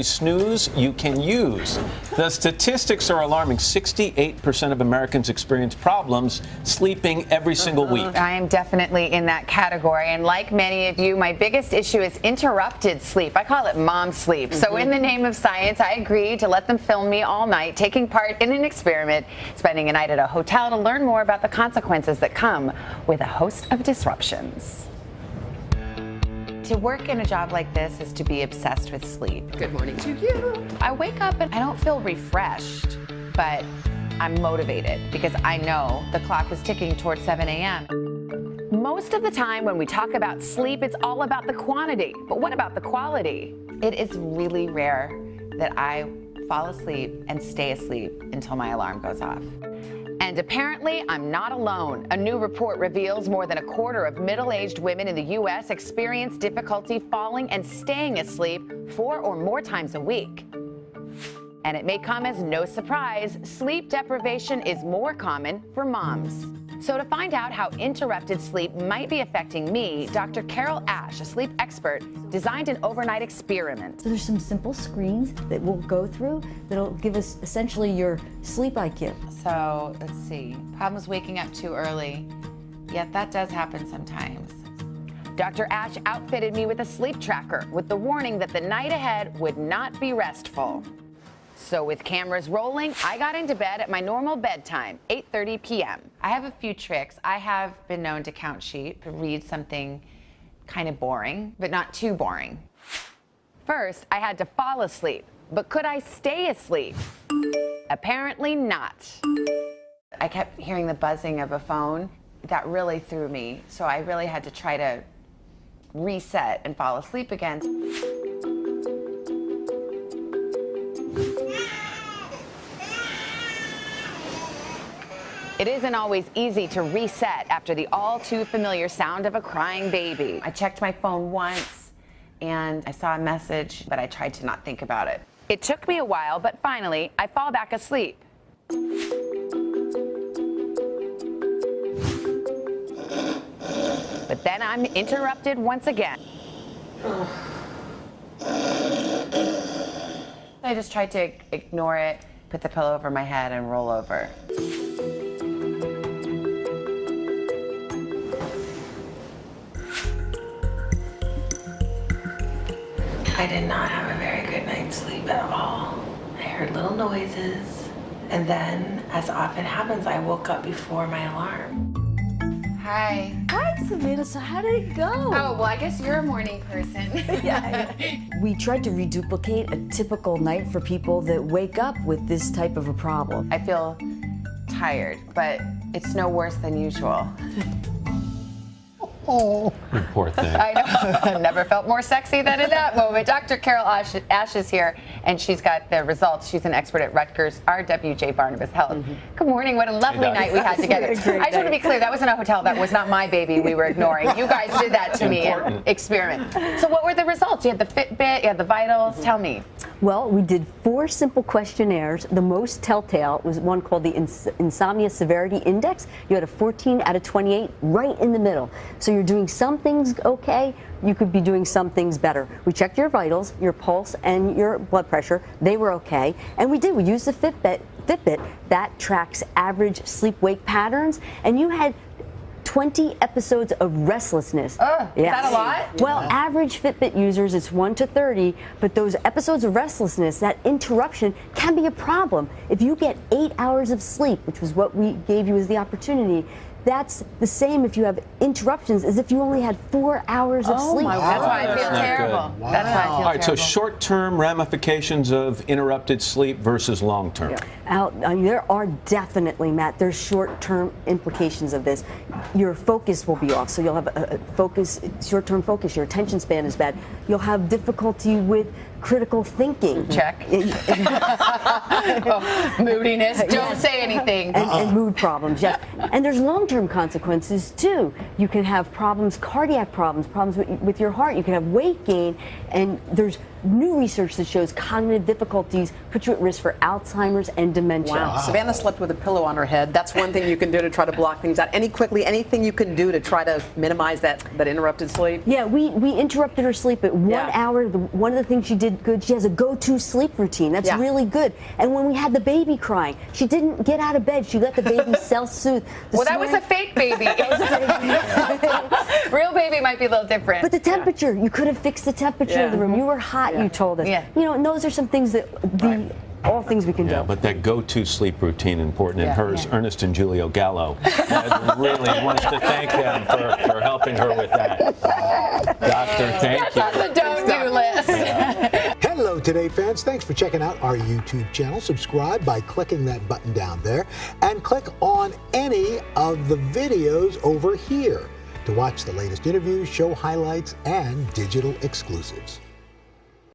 Snooze you can use. The statistics are alarming. 68% of Americans experience problems sleeping every single week. I am definitely in that category, and like many of you, my biggest issue is interrupted sleep. I call it mom sleep. So in the name of science, I agreed to let them film me all night, taking part in an experiment, spending a night at a hotel to learn more about the consequences that come with a host of disruptions. To work in a job like this is to be obsessed with sleep. Good morning to you. I wake up and I don't feel refreshed, but I'm motivated because I know the clock is ticking towards 7 a.m. Most of the time when we talk about sleep, it's all about the quantity. But what about the quality? It is really rare that I fall asleep and stay asleep until my alarm goes off. And apparently, I'm not alone. A new report reveals more than a quarter of middle-aged women in the U.S. experience difficulty falling and staying asleep 4 or more times a week. And it may come as no surprise, sleep deprivation is more common for moms. So to find out how interrupted sleep might be affecting me, Dr. Carol Ash, a sleep expert, designed an overnight experiment. So there's some simple screens that we'll go through that'll give us essentially your sleep IQ. So let's see, problems waking up too early. Yet that does happen sometimes. Dr. Ash outfitted me with a sleep tracker with the warning that the night ahead would not be restful. So with cameras rolling, I got into bed at my normal bedtime, 8:30 p.m. I have a few tricks. I have been known to count sheep, to read something kind of boring, but not too boring. First, I had to fall asleep, but could I stay asleep? Apparently not. I kept hearing the buzzing of a phone. That really threw me, so I really had to try to reset and fall asleep again. It isn't always easy to reset after the all too familiar sound of a crying baby. I checked my phone once and I saw a message, but I tried to not think about it. It took me a while, but finally I fall back asleep. But then I'm interrupted once again. I just tried to ignore it, put the pillow over my head and roll over. I did not have a very good night's sleep at all. I heard little noises, and then, as often happens, I woke up before my alarm. Hi. Hi, Savannah. So how did it go? Oh, well, I guess you're a morning person. Yeah. We tried to reduplicate a typical night for people that wake up with this type of a problem. I feel tired, but it's no worse than usual. Oh, poor thing. I know. I've never felt more sexy than in that moment. Dr. Carol Ash is here, and she's got the results. She's an expert at Rutgers RWJ Barnabas Health. Good morning. What a lovely night we had together. I just want to be clear, that was in a hotel. That was not my baby we were ignoring. You guys did that to me and experiment. So what were the results? You had the Fitbit, you had the vitals. Tell me. Well, we did 4 simple questionnaires. The most telltale was one called the Insomnia Severity Index. You had a 14 out of 28 right in the middle. So you're doing some things okay, you could be doing some things better. We checked your vitals, your pulse, and your blood pressure. They were okay. And we used the Fitbit that tracks average sleep-wake patterns, and you had 20 episodes of restlessness. Is that a lot? Well, average Fitbit users, it's 1 to 30, but those episodes of restlessness, that interruption, can be a problem. If you get 8 hours of sleep, which was what we gave you as the opportunity, that's the same if you have interruptions as if you only had 4 hours of sleep. That's why I feel terrible. Wow. That's why I feel All right, terrible. so short-term ramifications of interrupted sleep versus long-term. There are definitely, Matt, there's short-term implications of this. Your focus will be off, so you'll have a short-term focus. Your attention span is bad. You'll have difficulty with critical thinking. Check. Moodiness. Don't say anything. And mood problems, yes. And there's long-term consequences, too. You can have problems, cardiac problems, problems with your heart. You can have weight gain, and there's new research that shows cognitive difficulties put you at risk for Alzheimer's and dementia. Wow. Savannah slept with a pillow on her head. That's one thing you can do to try to block things out. Anything you can do to try to minimize that interrupted sleep? Yeah, we interrupted her sleep at 1 hour. One of the things she did said good. She has a go-to sleep routine. That's Yeah. really good. And when we had the baby crying, she didn't get out of bed. She let the baby self-soothe. Well, that was a fake baby. Real baby might be a little different. But the temperature, you could have fixed the temperature of the room. You were hot, you told us. Yeah. You know, and those are some things that all things we can Yeah, do. but that go-to sleep routine important, and hers, Ernest and Julio Gallo, really wants to thank them for helping her with that. Doctor, thank you. That's on the don't-do list. Hello, Today fans. Thanks for checking out our YouTube channel. Subscribe by clicking that button down there and click on any of the videos over here to watch the latest interviews, show highlights, and digital exclusives.